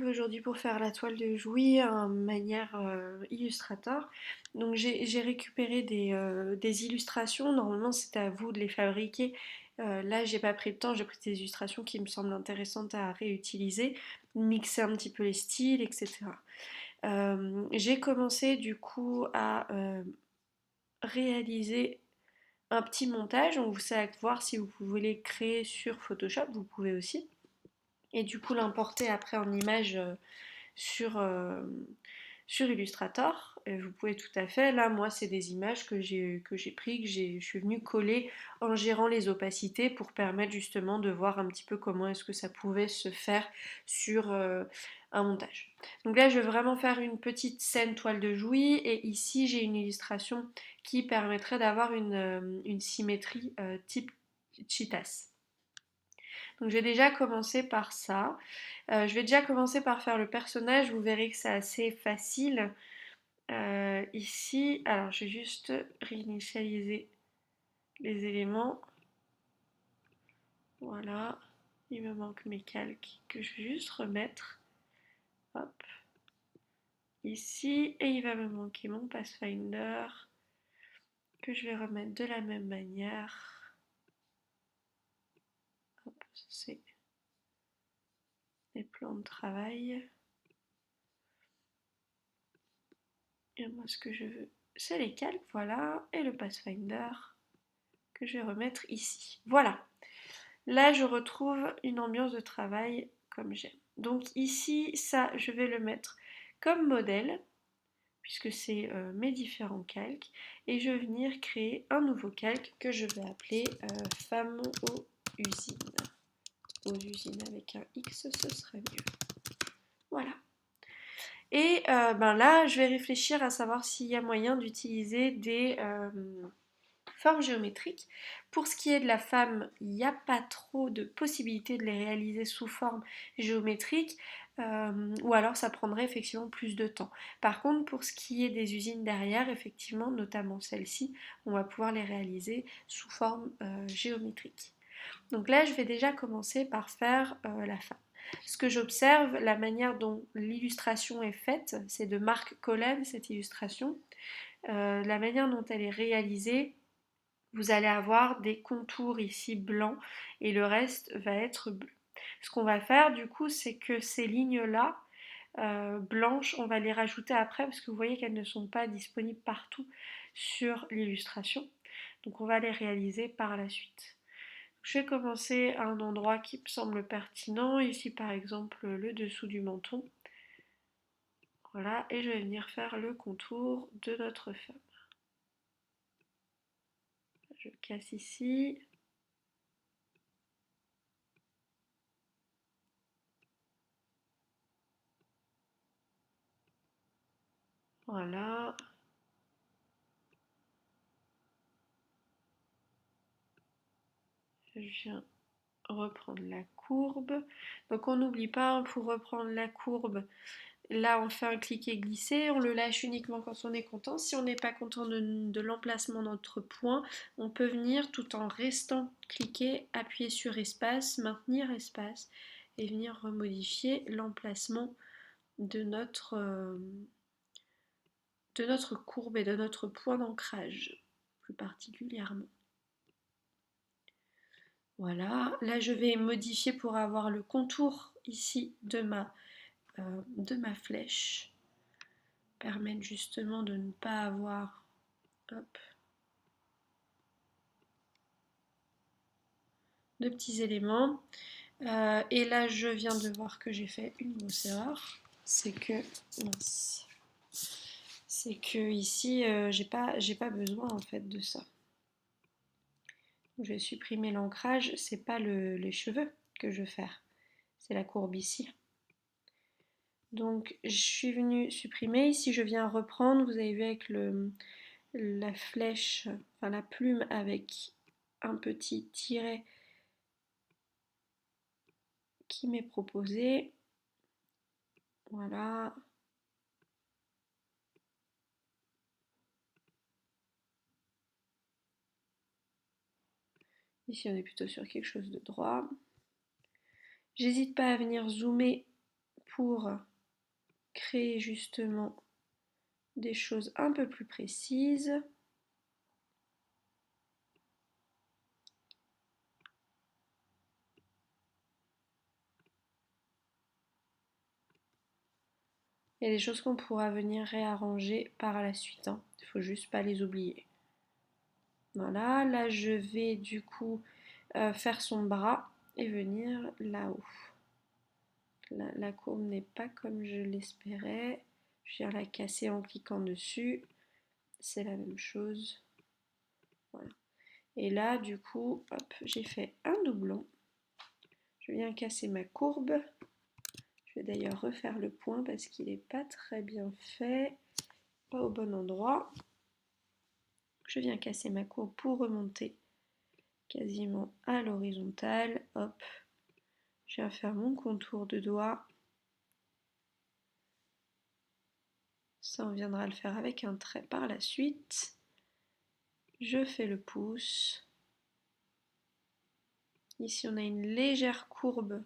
aujourd'hui pour faire la toile de Jouy en manière Illustrator. Donc j'ai récupéré des illustrations, normalement c'était à vous de les fabriquer. Là j'ai pas pris le temps, j'ai pris des illustrations qui me semblent intéressantes à réutiliser, mixer un petit peu les styles, etc. J'ai commencé du coup à réaliser un petit montage, donc vous savez voir si vous voulez créer sur Photoshop, vous pouvez aussi. Et du coup l'importer après en image sur, sur Illustrator. Et vous pouvez tout à fait, là moi c'est des images que j'ai pris, je suis venue coller en gérant les opacités pour permettre justement de voir un petit peu comment est-ce que ça pouvait se faire sur un montage. Donc là je vais vraiment faire une petite scène toile de Jouy et ici j'ai une illustration qui permettrait d'avoir une symétrie type cheetahs. Donc je vais déjà commencer par ça. Je vais déjà commencer par faire le personnage, vous verrez que c'est assez facile. Ici, alors je vais juste réinitialiser les éléments. Voilà, il me manque mes calques que je vais juste remettre. Hop, ici, et il va me manquer mon Pathfinder que je vais remettre de la même manière. Hop, c'est les plans de travail. Et moi, ce que je veux, c'est les calques, voilà, et le Pathfinder que je vais remettre ici. Voilà. Là, je retrouve une ambiance de travail comme j'aime. Donc ici, ça, je vais le mettre comme modèle, puisque c'est mes différents calques. Et je vais venir créer un nouveau calque que je vais appeler Femme aux usines. Aux usines avec un X, ce serait mieux. Voilà. Et ben là, je vais réfléchir à savoir s'il y a moyen d'utiliser des formes géométriques. Pour ce qui est de la femme, il n'y a pas trop de possibilités de les réaliser sous forme géométrique, ou alors ça prendrait effectivement plus de temps. Par contre, pour ce qui est des usines derrière, effectivement, notamment celle-ci, on va pouvoir les réaliser sous forme géométrique. Donc là, je vais déjà commencer par faire la femme. Ce que j'observe, la manière dont l'illustration est faite, c'est de Marc Collen, cette illustration. La manière dont elle est réalisée, vous allez avoir des contours ici blancs et le reste va être bleu. Ce qu'on va faire du coup, c'est que ces lignes-là, blanches, on va les rajouter après parce que vous voyez qu'elles ne sont pas disponibles partout sur l'illustration. Donc on va les réaliser par la suite. Je vais commencer à un endroit qui me semble pertinent, ici par exemple le dessous du menton. Voilà, et je vais venir faire le contour de notre femme. Je casse ici. Voilà. Je viens reprendre la courbe. Donc on n'oublie pas, hein, pour reprendre la courbe, là on fait un cliquer-glisser, on le lâche uniquement quand on est content. Si on n'est pas content de l'emplacement de notre point, on peut venir tout en restant cliquer, appuyer sur espace, maintenir espace et venir remodifier l'emplacement de notre courbe et de notre point d'ancrage plus particulièrement. Voilà, là je vais modifier pour avoir le contour ici de ma flèche. Permettre justement de ne pas avoir, hop, de petits éléments. Et là je viens de voir que j'ai fait une grosse erreur. C'est que, mince, c'est que ici j'ai pas besoin en fait de ça. Je vais supprimer l'ancrage, c'est pas les cheveux que je veux faire, c'est la courbe ici. Donc je suis venue supprimer, ici je viens reprendre, vous avez vu avec la flèche, enfin la plume avec un petit tiret qui m'est proposé. Voilà. Ici on est plutôt sur quelque chose de droit. J'hésite pas à venir zoomer pour créer justement des choses un peu plus précises. Il y a des choses qu'on pourra venir réarranger par la suite, hein. Il ne faut juste pas les oublier. Voilà, là je vais du coup faire son bras et venir là-haut. La courbe n'est pas comme je l'espérais. Je viens la casser en cliquant dessus. C'est la même chose. Voilà. Et là, du coup, hop, j'ai fait un doublon. Je viens casser ma courbe. Je vais d'ailleurs refaire le point parce qu'il n'est pas très bien fait. Pas au bon endroit. Je viens casser ma courbe pour remonter quasiment à l'horizontale. Hop. Je viens faire mon contour de doigt. Ça, on viendra le faire avec un trait par la suite. Je fais le pouce. Ici, on a une légère courbe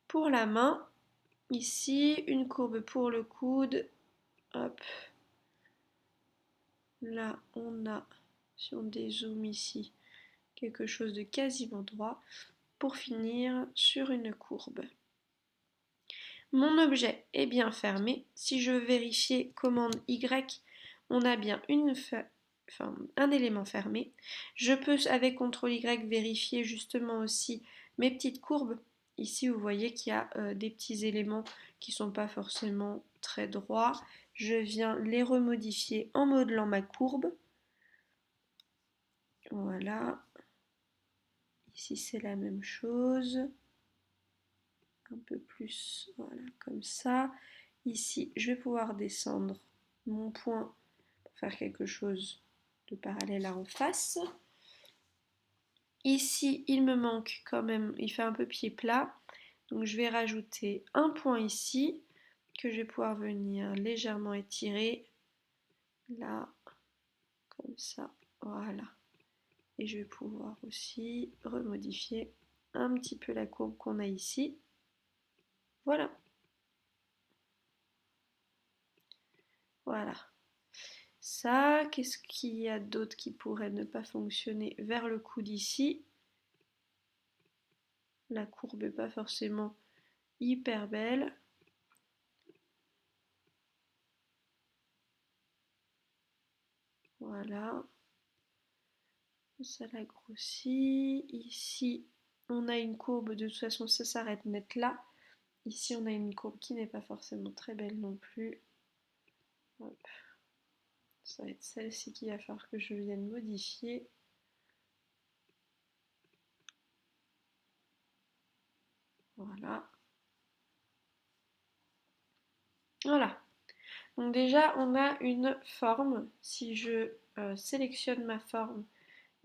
pour la main. Ici, une courbe pour le coude. Hop. Là, on a, si on dézoome ici, quelque chose de quasiment droit. Pour finir sur une courbe. Mon objet est bien fermé. Si je veux vérifier commande Y, on a bien un élément fermé. Je peux avec CTRL Y vérifier justement aussi mes petites courbes. Ici, vous voyez qu'il y a des petits éléments qui ne sont pas forcément très droits. Je viens les remodifier en modelant ma courbe. Voilà. Ici, c'est la même chose. Un peu plus, voilà, comme ça. Ici, je vais pouvoir descendre mon point pour faire quelque chose de parallèle à en face. Ici, il me manque quand même, il fait un peu pied plat. Donc je vais rajouter un point ici que je vais pouvoir venir légèrement étirer. Là, comme ça, voilà. Et je vais pouvoir aussi remodifier un petit peu la courbe qu'on a ici. Voilà. Voilà. Ça, qu'est-ce qu'il y a d'autre qui pourrait ne pas fonctionner vers le coude ici? La courbe n'est pas forcément hyper belle. Voilà. Ça la grossit. Ici, on a une courbe, de toute façon, ça s'arrête net là. Ici, on a une courbe qui n'est pas forcément très belle non plus. Hop. Ça va être celle-ci qu'il va falloir que je vienne modifier. Voilà. Voilà. Donc déjà, on a une forme. Si je sélectionne ma forme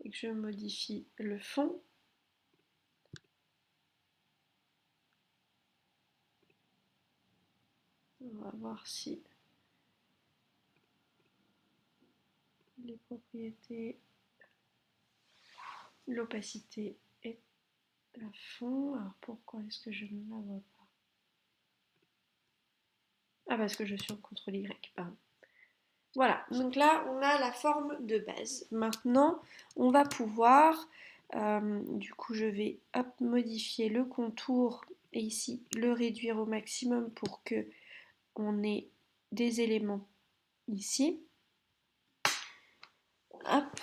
et que je modifie le fond, on va voir si les propriétés, l'opacité est à fond. Alors pourquoi est-ce que je ne la vois pas? Ah, parce que je suis en CTRL Y, pardon. Voilà, donc là on a la forme de base. Maintenant on va pouvoir, du coup je vais modifier le contour et ici le réduire au maximum pour que on ait des éléments ici. Hop.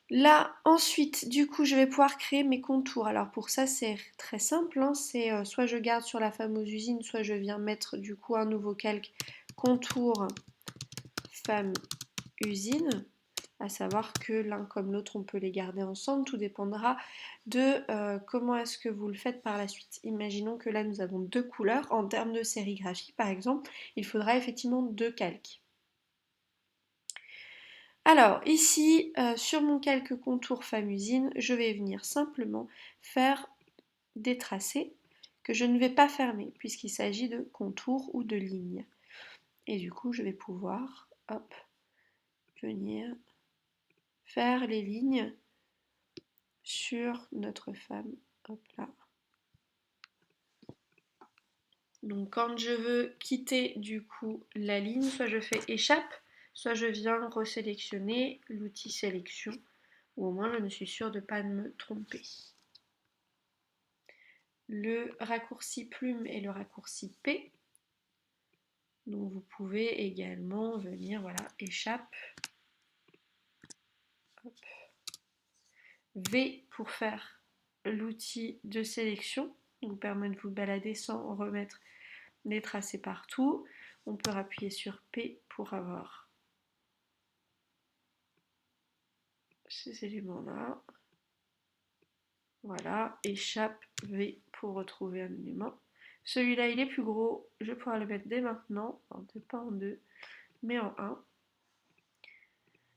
Là, ensuite, du coup, je vais pouvoir créer mes contours. Alors pour ça, c'est très simple, hein. C'est soit je garde sur la fameuse usine, soit je viens mettre du coup un nouveau calque contour femme usine. À savoir que l'un comme l'autre, on peut les garder ensemble. Tout dépendra de comment est-ce que vous le faites par la suite. Imaginons que là, nous avons deux couleurs. En termes de sérigraphie, par exemple, il faudra effectivement deux calques. Alors ici, sur mon calque contour femme usine, je vais venir simplement faire des tracés que je ne vais pas fermer puisqu'il s'agit de contours ou de lignes. Et du coup, je vais pouvoir, hop, venir faire les lignes sur notre femme, hop là. Donc quand je veux quitter du coup la ligne, soit je fais échappe, soit je viens resélectionner l'outil sélection, ou au moins je me suis sûre de ne pas me tromper. Le raccourci plume et le raccourci P. Donc vous pouvez également venir, voilà, échappe. Hop. V pour faire l'outil de sélection, qui vous permet de vous balader sans remettre des tracés partout. On peut appuyer sur P pour avoir ces éléments-là. Voilà, échappe V pour retrouver un élément. Celui-là, il est plus gros, je vais pouvoir le mettre dès maintenant, peut-être pas en 2, mais en 1.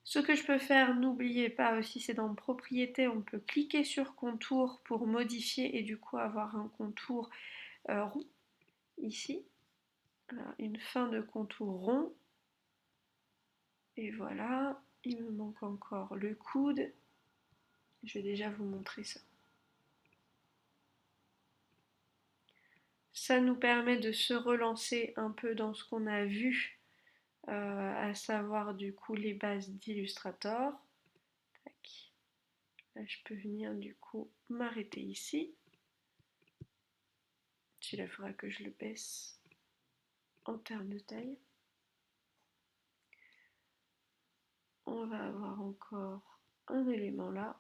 Ce que je peux faire, n'oubliez pas aussi, c'est dans propriétés, on peut cliquer sur contour pour modifier et du coup avoir un contour rond, ici. Voilà, une fin de contour rond. Et voilà, il me manque encore le coude. Je vais déjà vous montrer ça. Ça nous permet de se relancer un peu dans ce qu'on a vu, à savoir du coup les bases d'Illustrator. Là, je peux venir du coup m'arrêter ici. Il faudra que je le baisse en termes de taille. On va avoir encore un élément là.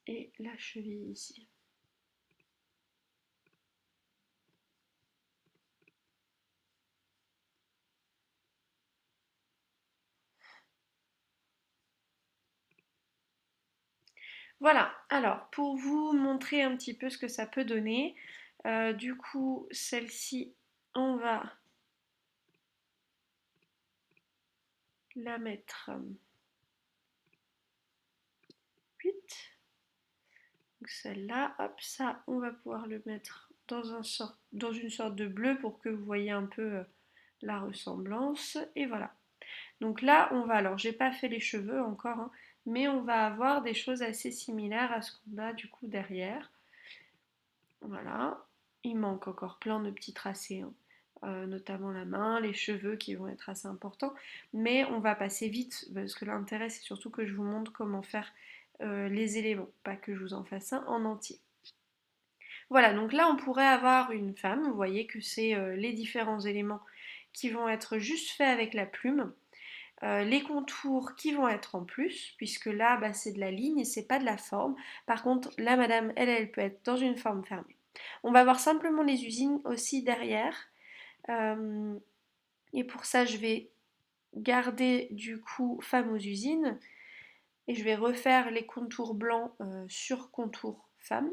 Et la cheville ici. Voilà, alors pour vous montrer un petit peu ce que ça peut donner, du coup celle-ci, on va la mettre 8. Donc celle-là, hop, ça on va pouvoir le mettre dans une sorte de bleu pour que vous voyez un peu la ressemblance. Et voilà. Donc là on va, alors j'ai pas fait les cheveux encore, hein, mais on va avoir des choses assez similaires à ce qu'on a du coup derrière. Voilà, il manque encore plein de petits tracés, hein. Notamment la main, les cheveux qui vont être assez importants, mais on va passer vite parce que l'intérêt c'est surtout que je vous montre comment faire les éléments, pas que je vous en fasse un en entier. Voilà, donc là on pourrait avoir une femme, vous voyez que c'est les différents éléments qui vont être juste faits avec la plume. Les contours qui vont être en plus, puisque là bah, c'est de la ligne et c'est pas de la forme. Par contre, là madame, elle peut être dans une forme fermée. On va voir simplement les usines aussi derrière. Et pour ça, je vais garder du coup femme aux usines et je vais refaire les contours blancs sur contour femme.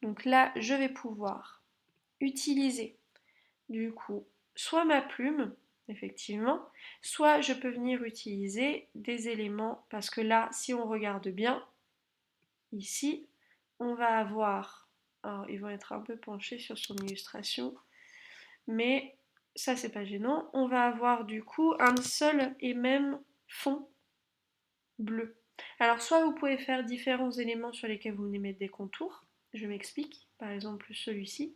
Donc là, je vais pouvoir utiliser du coup soit ma plume, effectivement, soit je peux venir utiliser des éléments parce que là, si on regarde bien, ici, on va avoir, alors ils vont être un peu penchés sur son illustration, mais ça c'est pas gênant, on va avoir du coup un seul et même fond bleu. Alors soit vous pouvez faire différents éléments sur lesquels vous venez mettre des contours, je m'explique, par exemple celui-ci,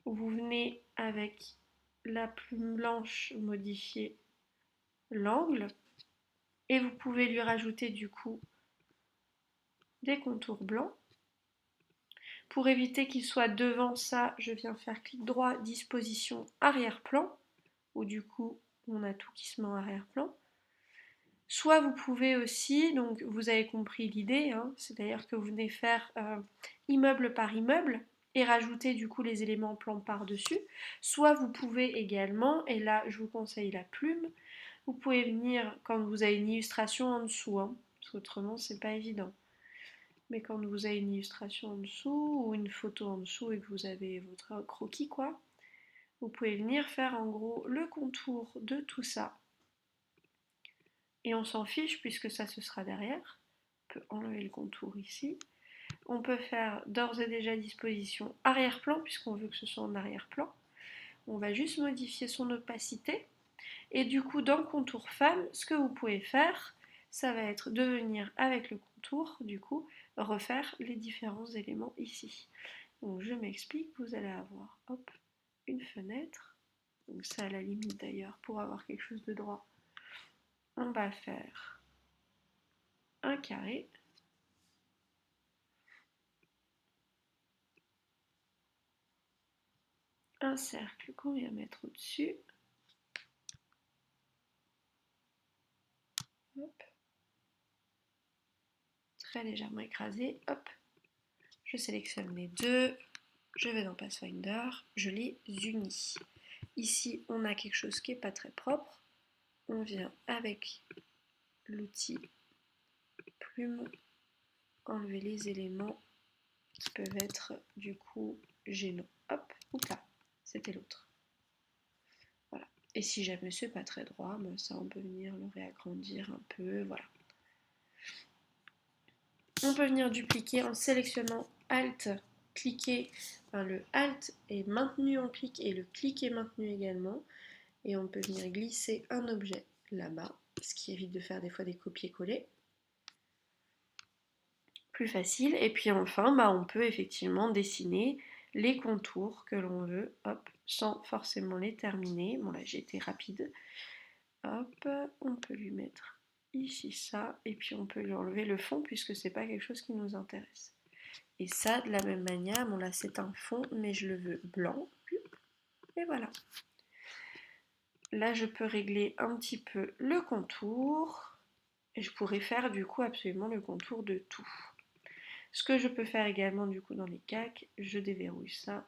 où vous venez avec la plume blanche modifier l'angle et vous pouvez lui rajouter du coup des contours blancs. Pour éviter qu'il soit devant ça, je viens faire clic droit, disposition arrière-plan, où du coup on a tout qui se met en arrière-plan. Soit vous pouvez aussi, donc vous avez compris l'idée, hein, c'est-à-dire que vous venez faire immeuble par immeuble et rajouter du coup les éléments plan par-dessus. Soit vous pouvez également, et là je vous conseille la plume, vous pouvez venir quand vous avez une illustration en dessous, hein, parce qu'autrement c'est pas évident. Mais quand vous avez une illustration en dessous ou une photo en dessous et que vous avez votre croquis quoi, vous pouvez venir faire en gros le contour de tout ça. Et on s'en fiche puisque ça ce sera derrière. On peut enlever le contour ici. On peut faire d'ores et déjà disposition arrière-plan puisqu'on veut que ce soit en arrière-plan. On va juste modifier son opacité. Et du coup dans contour femme, ce que vous pouvez faire, ça va être de venir avec le contour, du coup, refaire les différents éléments ici. Donc je m'explique, vous allez avoir hop, une fenêtre, donc ça à la limite d'ailleurs, pour avoir quelque chose de droit, on va faire un carré, un cercle qu'on vient mettre au-dessus, hop, très légèrement écrasé, hop, je sélectionne les deux, je vais dans Pathfinder, je les unis. Ici, on a quelque chose qui n'est pas très propre, on vient avec l'outil plume enlever les éléments qui peuvent être du coup gênants. Hop, oups là, c'était l'autre. Voilà. Et si jamais c'est pas très droit, ben ça on peut venir le réagrandir un peu, voilà. On peut venir dupliquer en sélectionnant Alt, cliquer, enfin le Alt est maintenu en clic et le clic est maintenu également. Et on peut venir glisser un objet là-bas, ce qui évite de faire des fois des copier-coller. Plus facile. Et puis enfin, bah, on peut effectivement dessiner les contours que l'on veut, hop, sans forcément les terminer. Bon là j'ai été rapide. Hop, on peut lui mettre ici ça, et puis on peut lui enlever le fond puisque c'est pas quelque chose qui nous intéresse. Et ça de la même manière, bon là c'est un fond, mais je le veux blanc. Et voilà. Là je peux régler un petit peu le contour. Et je pourrais faire du coup absolument le contour de tout. Ce que je peux faire également du coup dans les calques, je déverrouille ça,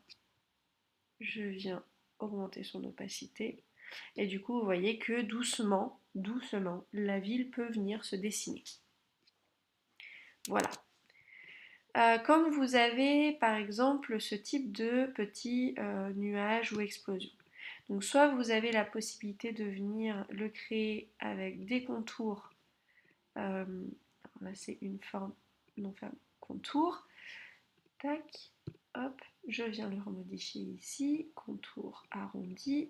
je viens augmenter son opacité et du coup vous voyez que doucement, doucement, la ville peut venir se dessiner. Voilà. Comme vous avez par exemple ce type de petits nuages ou explosions. Donc soit vous avez la possibilité de venir le créer avec des contours. Là c'est une forme non ferme contour. Tac, hop, je viens le remodifier ici, contour arrondi,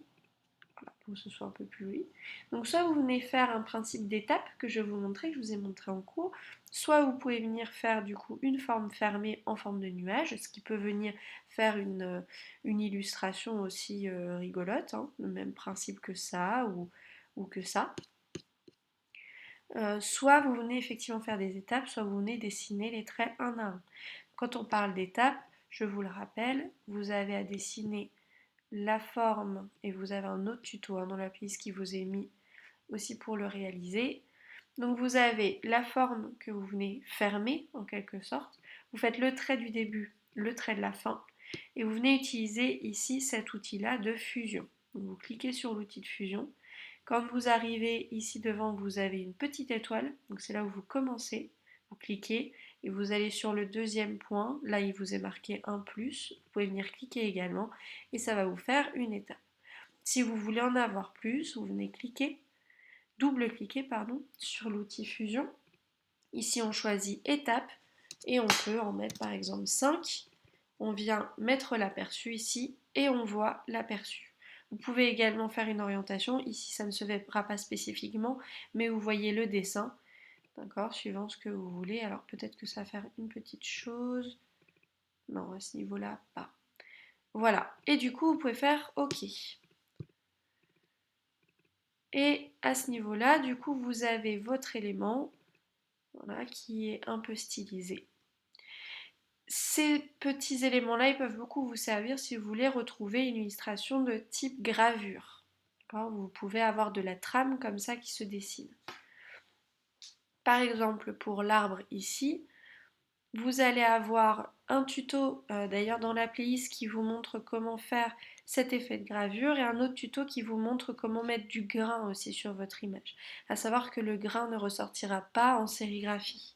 voilà, pour que ce soit un peu plus joli. Donc soit vous venez faire un principe d'étape que je vous montrais, que je vous ai montré en cours, soit vous pouvez venir faire du coup une forme fermée en forme de nuage, ce qui peut venir faire une illustration aussi rigolote, hein, le même principe que ça ou que ça. Soit vous venez effectivement faire des étapes, soit vous venez dessiner les traits un à un. Quand on parle d'étapes, je vous le rappelle, vous avez à dessiner la forme et vous avez un autre tuto dans la playlist qui vous est mis aussi pour le réaliser. Donc vous avez la forme que vous venez fermer en quelque sorte. Vous faites le trait du début, le trait de la fin et vous venez utiliser ici cet outil-là de fusion. Donc vous cliquez sur l'outil de fusion. Quand vous arrivez ici devant, vous avez une petite étoile, donc c'est là où vous commencez. Vous cliquez et vous allez sur le deuxième point. Là, il vous est marqué un plus. Vous pouvez venir cliquer également et ça va vous faire une étape. Si vous voulez en avoir plus, vous venez cliquer, double-cliquer pardon, sur l'outil fusion. Ici, on choisit étape et on peut en mettre par exemple 5. On vient mettre l'aperçu ici et on voit l'aperçu. Vous pouvez également faire une orientation. Ici, ça ne se verra pas spécifiquement, mais vous voyez le dessin. D'accord, suivant ce que vous voulez. Alors peut-être que ça va faire une petite chose. Non, à ce niveau-là, pas. Voilà. Et du coup, vous pouvez faire OK. Et à ce niveau-là, du coup, vous avez votre élément, voilà, qui est un peu stylisé. Ces petits éléments-là, ils peuvent beaucoup vous servir si vous voulez retrouver une illustration de type gravure. Vous pouvez avoir de la trame comme ça qui se dessine. Par exemple, pour l'arbre ici, vous allez avoir un tuto d'ailleurs dans la playlist qui vous montre comment faire cet effet de gravure et un autre tuto qui vous montre comment mettre du grain aussi sur votre image. À savoir que le grain ne ressortira pas en sérigraphie.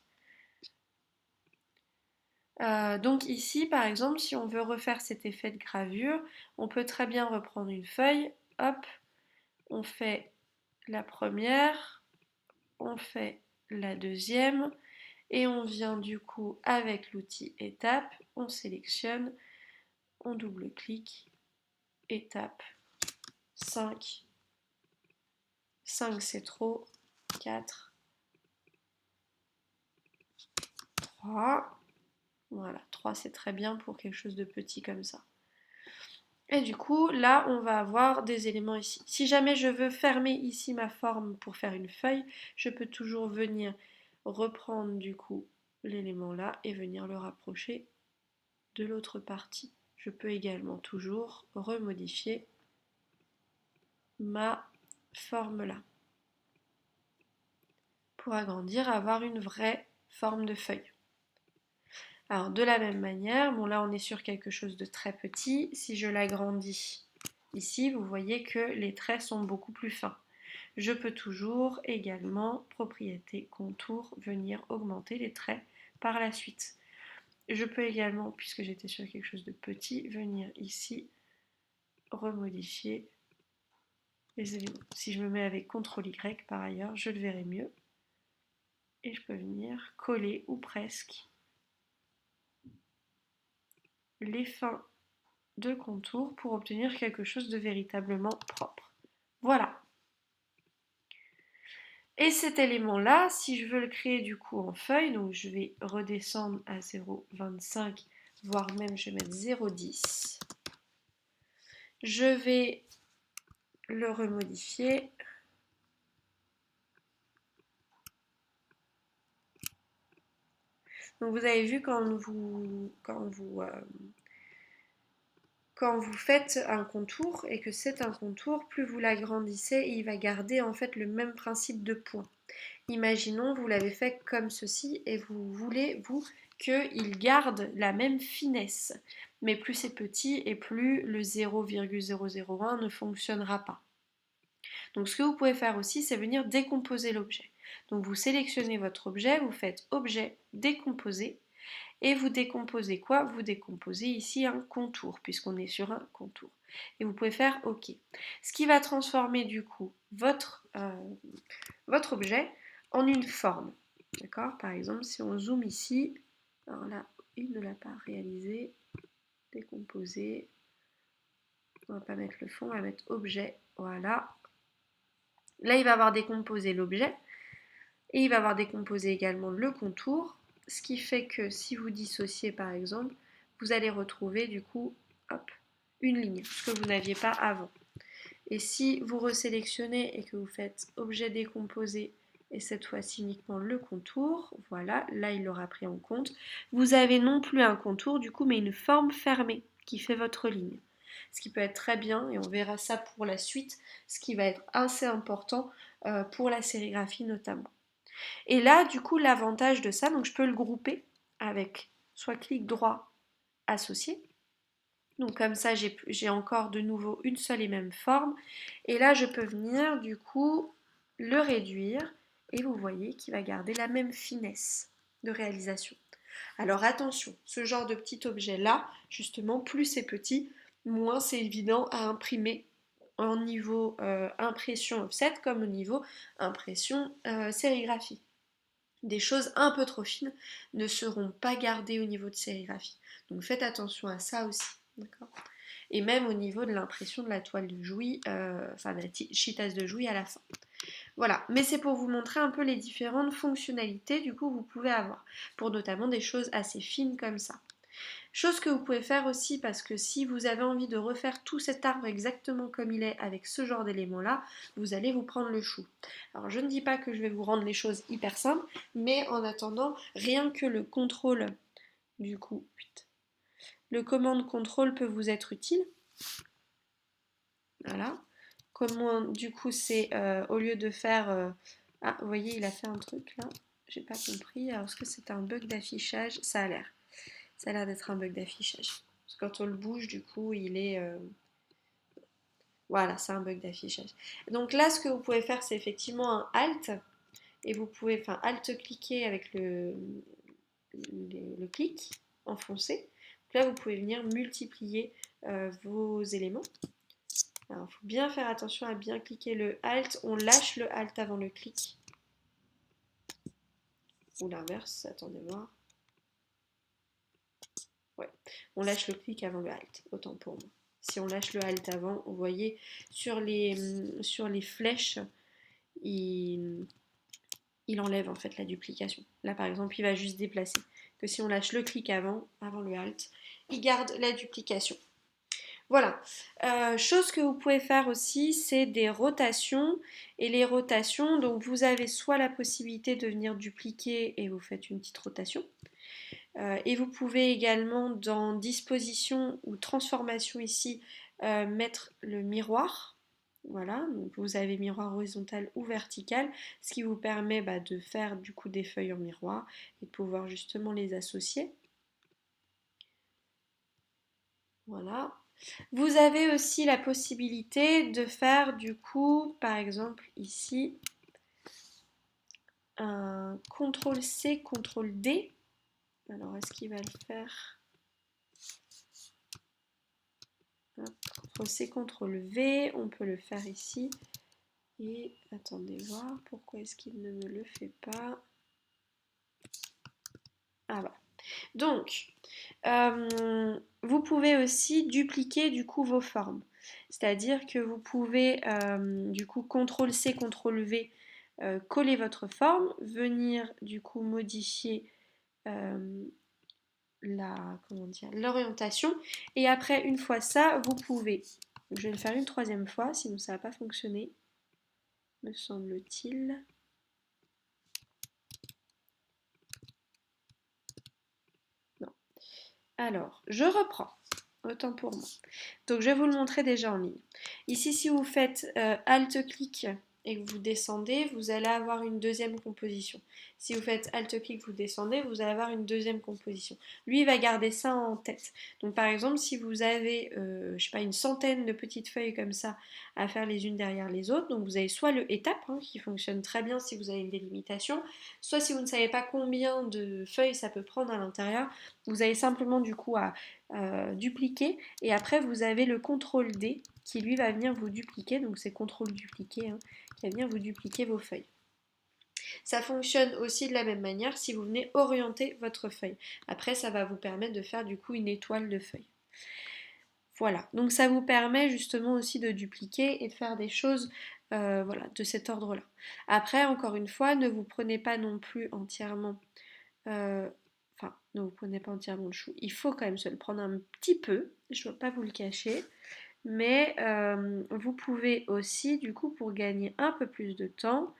Donc ici par exemple si on veut refaire cet effet de gravure, on peut très bien reprendre une feuille, hop, on fait la première, on fait la deuxième et on vient du coup avec l'outil étape, on sélectionne, on double-clique, étape 5, 5 c'est trop, 4, 3. Voilà, 3 c'est très bien pour quelque chose de petit comme ça. Et du coup, là, on va avoir des éléments ici. Si jamais je veux fermer ici ma forme pour faire une feuille, je peux toujours venir reprendre du coup l'élément là et venir le rapprocher de l'autre partie. Je peux également toujours remodifier ma forme là pour agrandir, avoir une vraie forme de feuille. Alors de la même manière, bon là on est sur quelque chose de très petit, si je l'agrandis ici, vous voyez que les traits sont beaucoup plus fins. Je peux toujours également, propriété contour, venir augmenter les traits par la suite. Je peux également, puisque j'étais sur quelque chose de petit, venir ici remodifier les éléments. Si je me mets avec CTRL Y par ailleurs, je le verrai mieux. Et je peux venir coller ou presque les fins de contour pour obtenir quelque chose de véritablement propre. Voilà. Et cet élément-là, si je veux le créer du coup en feuille, donc je vais redescendre à 0,25, voire même je vais mettre 0,10. Je vais le remodifier. Donc vous avez vu quand vous faites un contour et que c'est un contour, plus vous l'agrandissez, il va garder en fait le même principe de point. Imaginons, vous l'avez fait comme ceci et vous voulez, vous, qu'il garde la même finesse. Mais plus c'est petit et plus le 0,001 ne fonctionnera pas. Donc ce que vous pouvez faire aussi, c'est venir décomposer l'objet. Donc vous sélectionnez votre objet, vous faites objet décomposer et vous décomposez quoi? Vous décomposez ici un contour puisqu'on est sur un contour. Et vous pouvez faire OK. Ce qui va transformer du coup votre objet en une forme. D'accord? Par exemple, si on zoome ici, alors là, il ne l'a pas réalisé, décomposé, on va pas mettre le fond, on va mettre objet, voilà. Là, il va avoir décomposé l'objet, et il va avoir décomposé également le contour, ce qui fait que si vous dissociez par exemple, vous allez retrouver du coup, hop, une ligne, ce que vous n'aviez pas avant. Et si vous resélectionnez et que vous faites objet décomposé et cette fois-ci uniquement le contour, voilà, là il l'aura pris en compte, vous avez non plus un contour du coup mais une forme fermée qui fait votre ligne. Ce qui peut être très bien et on verra ça pour la suite, ce qui va être assez important pour la sérigraphie notamment. Et là du coup l'avantage de ça, donc je peux le grouper avec soit clic droit associé, donc comme ça, j'ai encore de nouveau une seule et même forme. Et là, je peux venir du coup le réduire. Et vous voyez qu'il va garder la même finesse de réalisation. Alors attention, ce genre de petit objet-là, justement, plus c'est petit, moins c'est évident à imprimer en niveau impression offset comme au niveau impression sérigraphie. Des choses un peu trop fines ne seront pas gardées au niveau de sérigraphie. Donc faites attention à ça aussi. D'accord ? Et même au niveau de l'impression de la toile de Jouy, enfin de la chitasse de Jouy à la fin. Voilà, mais c'est pour vous montrer un peu les différentes fonctionnalités du coup vous pouvez avoir, pour notamment des choses assez fines comme ça. Chose que vous pouvez faire aussi parce que si vous avez envie de refaire tout cet arbre exactement comme il est avec ce genre d'éléments là, vous allez vous prendre le chou. Alors je ne dis pas que je vais vous rendre les choses hyper simples, mais en attendant, rien que le contrôle du coup, le commande contrôle peut vous être utile. Voilà. Comment du coup c'est au lieu de faire ah vous voyez il a fait un truc là, j'ai pas compris. Alors est-ce que c'est un bug d'affichage? Ça a l'air. Ça a l'air d'être un bug d'affichage. Parce que quand on le bouge, du coup, il est... Voilà, c'est un bug d'affichage. Donc là, ce que vous pouvez faire, c'est effectivement un Alt. Et vous pouvez, enfin, Alt-cliquer avec le clic enfoncé. Donc là, vous pouvez venir multiplier vos éléments. Alors, il faut bien faire attention à bien cliquer le Alt. On lâche le Alt avant le clic. Ou l'inverse, attendez voir. Ouais, on lâche le clic avant le Alt, autant pour moi. Si on lâche le Alt avant, vous voyez sur les flèches, il enlève en fait la duplication. Là par exemple, il va juste déplacer. Que si on lâche le clic avant le Alt, il garde la duplication. Voilà. Chose que vous pouvez faire aussi, c'est des rotations. Et les rotations, donc vous avez soit la possibilité de venir dupliquer et vous faites une petite rotation. Et vous pouvez également dans disposition ou transformation ici mettre le miroir. Voilà, donc vous avez miroir horizontal ou vertical, ce qui vous permet de faire du coup des feuilles en miroir et de pouvoir justement les associer. Voilà. Vous avez aussi la possibilité de faire du coup, par exemple ici, un CTRL-C, CTRL-D. Alors, est-ce qu'il va le faire? CTRL-C, CTRL-V, on peut le faire ici. Et attendez voir, pourquoi est-ce qu'il ne me le fait pas? Ah bah. Donc, vous pouvez aussi dupliquer du coup vos formes. C'est-à-dire que vous pouvez du coup CTRL-C, CTRL-V coller votre forme, venir du coup modifier l'orientation et après une fois ça, vous pouvez, je vais le faire une troisième fois, sinon ça va pas fonctionner, me semble-t-il. Non. Alors, je reprends. Autant pour moi. Donc je vais vous le montrer déjà en ligne. Ici, si vous faites Alt-clic et que vous descendez, vous allez avoir une deuxième composition. Si vous faites Alt-clic, vous descendez, vous allez avoir une deuxième composition. Lui, il va garder ça en tête. Donc par exemple, si vous avez, je sais pas, une centaine de petites feuilles comme ça à faire les unes derrière les autres, donc vous avez soit le étape, qui fonctionne très bien si vous avez une délimitation, soit si vous ne savez pas combien de feuilles ça peut prendre à l'intérieur, vous avez simplement du coup à dupliquer et après vous avez le CTRL D qui lui va venir vous dupliquer, donc c'est CTRL dupliquer qui va venir vous dupliquer vos feuilles. Ça fonctionne aussi de la même manière si vous venez orienter votre feuille. Après ça va vous permettre de faire du coup une étoile de feuille. Voilà, donc ça vous permet justement aussi de dupliquer et de faire des choses voilà, de cet ordre-là. Après, encore une fois, ne vous prenez pas non plus entièrement enfin, ne vous prenez pas entièrement le chou. Il faut quand même se le prendre un petit peu, je ne vais pas vous le cacher. Mais vous pouvez aussi, du coup, pour gagner un peu plus de temps,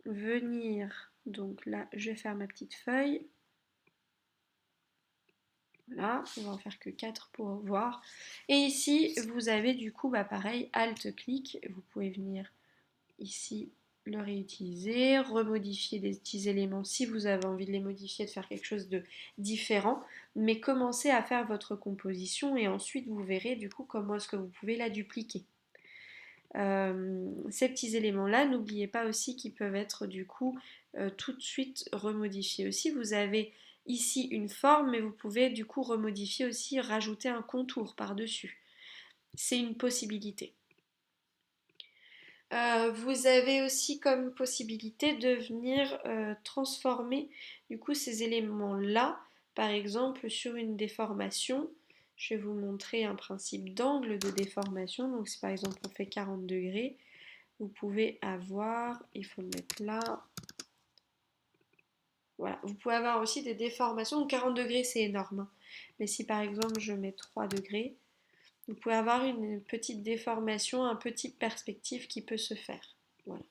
venir, donc là, je vais faire ma petite feuille. Voilà, on va en faire que 4 pour voir. Et ici, vous avez du coup, pareil, Alt-clic, vous pouvez venir ici le réutiliser, remodifier des petits éléments si vous avez envie de les modifier, de faire quelque chose de différent, mais commencez à faire votre composition et ensuite vous verrez du coup comment est-ce que vous pouvez la dupliquer. Ces petits éléments-là, n'oubliez pas aussi qu'ils peuvent être du coup tout de suite remodifiés. Aussi, vous avez ici une forme, mais vous pouvez du coup remodifier aussi, rajouter un contour par-dessus. C'est une possibilité. Vous avez aussi comme possibilité de venir transformer du coup ces éléments-là, par exemple sur une déformation. Je vais vous montrer un principe d'angle de déformation. Donc si par exemple on fait 40 degrés, vous pouvez avoir, il faut le mettre là, voilà, vous pouvez avoir aussi des déformations. Donc 40 degrés c'est énorme, mais si par exemple je mets 3 degrés, vous pouvez avoir une petite déformation, un petit perspective qui peut se faire. Voilà.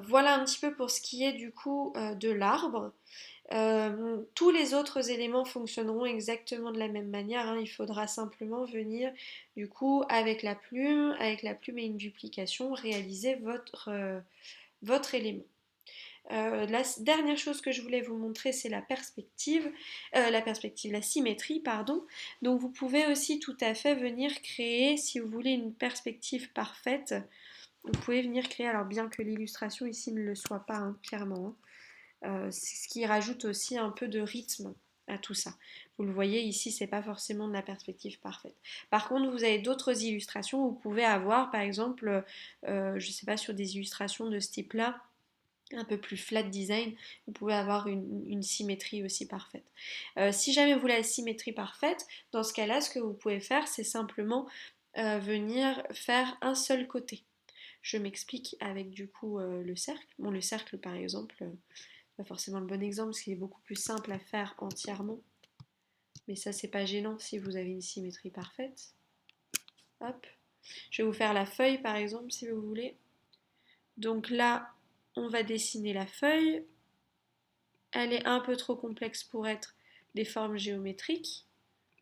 Voilà un petit peu pour ce qui est du coup de l'arbre. Tous les autres éléments fonctionneront exactement de la même manière. Il faudra simplement venir du coup avec la plume et une duplication, réaliser votre élément. La dernière chose que je voulais vous montrer, c'est la symétrie, pardon. Donc vous pouvez aussi tout à fait venir créer, si vous voulez une perspective parfaite, vous pouvez venir créer, alors bien que l'illustration ici ne le soit pas clairement, c'est ce qui rajoute aussi un peu de rythme à tout ça. Vous le voyez ici, c'est pas forcément de la perspective parfaite. Par contre, vous avez d'autres illustrations, vous pouvez avoir par exemple, je sais pas, sur des illustrations de ce type-là, un peu plus flat design, vous pouvez avoir une symétrie aussi parfaite. Si jamais vous voulez la symétrie parfaite, dans ce cas-là, ce que vous pouvez faire, c'est simplement venir faire un seul côté. Je m'explique avec du coup le cercle. Bon, le cercle par exemple, pas forcément le bon exemple parce qu'il est beaucoup plus simple à faire entièrement. Mais ça, c'est pas gênant si vous avez une symétrie parfaite. Hop. Je vais vous faire la feuille par exemple si vous voulez. Donc là, on va dessiner la feuille. Elle est un peu trop complexe pour être des formes géométriques.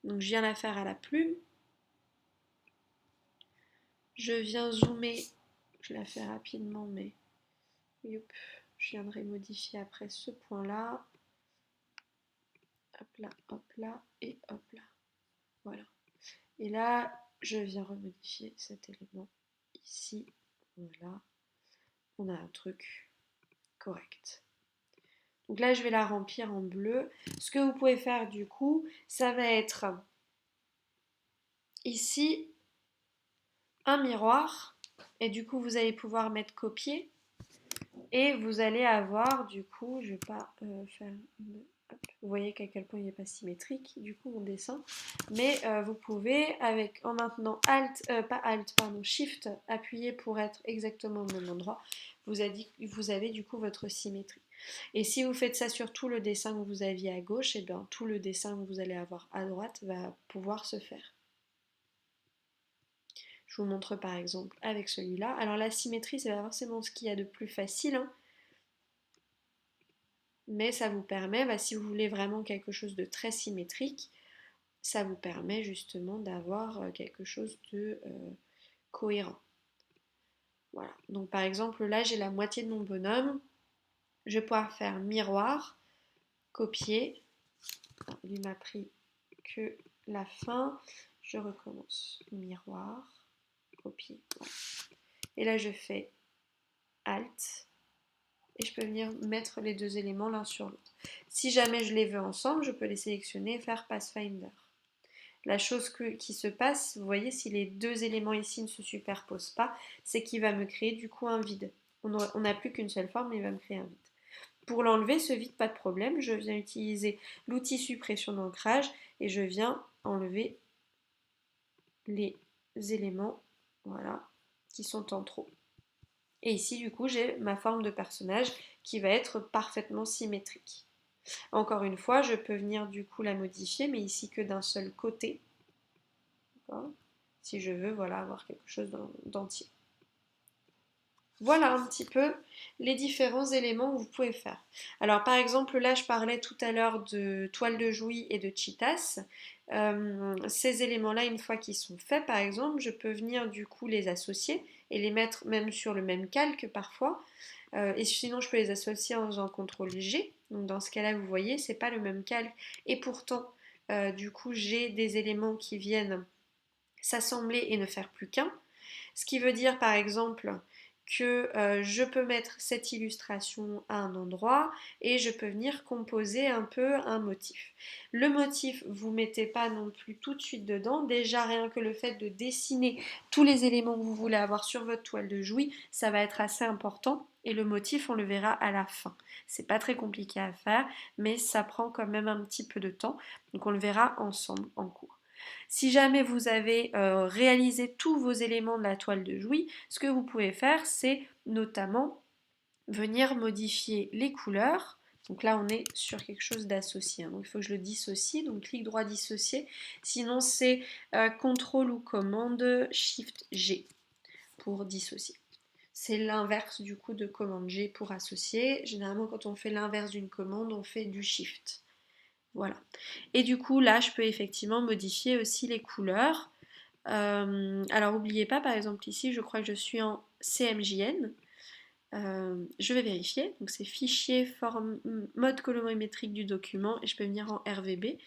Donc je viens la faire à la plume. Je viens zoomer. Je la fais rapidement, mais youp, je viendrai modifier après ce point-là. Hop là et hop là. Voilà. Et là, je viens remodifier cet élément ici. Voilà. On a un truc correct. Donc là, je vais la remplir en bleu. Ce que vous pouvez faire du coup, ça va être ici un miroir. Et du coup, vous allez pouvoir mettre copier. Et vous allez avoir du coup, je ne vais pas faire une... Hop. Vous voyez qu'à quel point il n'est pas symétrique du coup mon dessin, mais vous pouvez en maintenant Shift appuyer pour être exactement au même endroit, vous avez du coup votre symétrie. Et si vous faites ça sur tout le dessin que vous aviez à gauche, et bien tout le dessin que vous allez avoir à droite va pouvoir se faire. Je vous montre par exemple avec celui-là. Alors la symétrie, c'est pas forcément ce qu'il y a de plus facile, hein. Mais ça vous permet, si vous voulez vraiment quelque chose de très symétrique, ça vous permet justement d'avoir quelque chose de cohérent. Voilà. Donc par exemple là j'ai la moitié de mon bonhomme, je vais pouvoir faire miroir, copier. Alors, il m'a pris que la fin, je recommence. Miroir, copier. Voilà. Et là je fais Alt. Et je peux venir mettre les deux éléments l'un sur l'autre. Si jamais je les veux ensemble, je peux les sélectionner et faire Pathfinder. La chose qui se passe, vous voyez, si les deux éléments ici ne se superposent pas, c'est qu'il va me créer du coup un vide. On n'a plus qu'une seule forme, mais il va me créer un vide. Pour l'enlever, ce vide, pas de problème, je viens utiliser l'outil suppression d'ancrage et je viens enlever les éléments, voilà, qui sont en trop. Et ici, du coup, j'ai ma forme de personnage qui va être parfaitement symétrique. Encore une fois, je peux venir du coup la modifier, mais ici que d'un seul côté. Si je veux, voilà, avoir quelque chose d'entier. Voilà un petit peu les différents éléments que vous pouvez faire. Alors par exemple, là je parlais tout à l'heure de toile de Jouy et de Cheetahs. Ces éléments-là, une fois qu'ils sont faits, par exemple, je peux venir du coup les associer et les mettre même sur le même calque parfois. Et sinon, je peux les associer en faisant CTRL G. Donc dans ce cas-là, vous voyez, c'est pas le même calque. Et pourtant, du coup, j'ai des éléments qui viennent s'assembler et ne faire plus qu'un. Ce qui veut dire par exemple que je peux mettre cette illustration à un endroit et je peux venir composer un peu un motif. Le motif, vous ne mettez pas non plus tout de suite dedans. Déjà, rien que le fait de dessiner tous les éléments que vous voulez avoir sur votre toile de Jouy, ça va être assez important. Et le motif, on le verra à la fin. C'est pas très compliqué à faire, mais ça prend quand même un petit peu de temps. Donc on le verra ensemble en cours. Si jamais vous avez réalisé tous vos éléments de la toile de Jouy, ce que vous pouvez faire, c'est notamment venir modifier les couleurs. Donc là, on est sur quelque chose d'associé. Donc il faut que je le dissocie. Donc clic droit dissocier. Sinon, c'est CTRL ou commande SHIFT G pour dissocier. C'est l'inverse du coup de commande G pour associer. Généralement, quand on fait l'inverse d'une commande, on fait du SHIFT. Voilà. Et du coup, là, je peux effectivement modifier aussi les couleurs. Alors, n'oubliez pas, par exemple, ici, je crois que je suis en CMJN. Je vais vérifier. Donc, c'est fichier, forme, mode colorimétrique du document et je peux venir en RVB.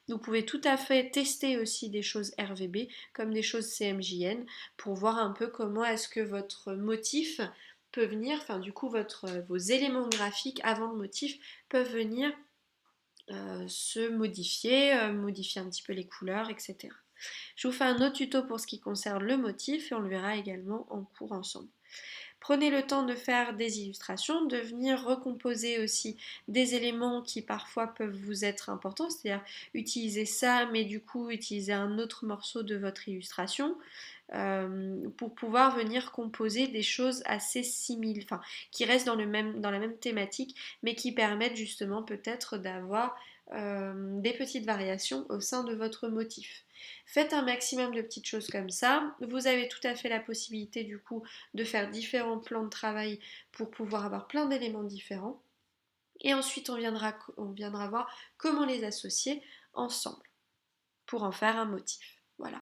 Vous pouvez tout à fait tester aussi des choses RVB comme des choses CMJN pour voir un peu comment est-ce que votre motif peut venir, enfin, du coup, vos éléments graphiques avant le motif peuvent venir se modifier un petit peu les couleurs, etc. Je vous fais un autre tuto pour ce qui concerne le motif et on le verra également en cours ensemble. Prenez le temps de faire des illustrations, de venir recomposer aussi des éléments qui parfois peuvent vous être importants, c'est-à-dire utiliser ça, mais du coup utiliser un autre morceau de votre illustration. pour pouvoir venir composer des choses assez similaires, enfin, qui restent dans la même thématique, mais qui permettent justement peut-être d'avoir des petites variations au sein de votre motif. Faites un maximum de petites choses comme ça. Vous avez tout à fait la possibilité du coup de faire différents plans de travail pour pouvoir avoir plein d'éléments différents. Et ensuite, on viendra voir comment les associer ensemble pour en faire un motif. Voilà.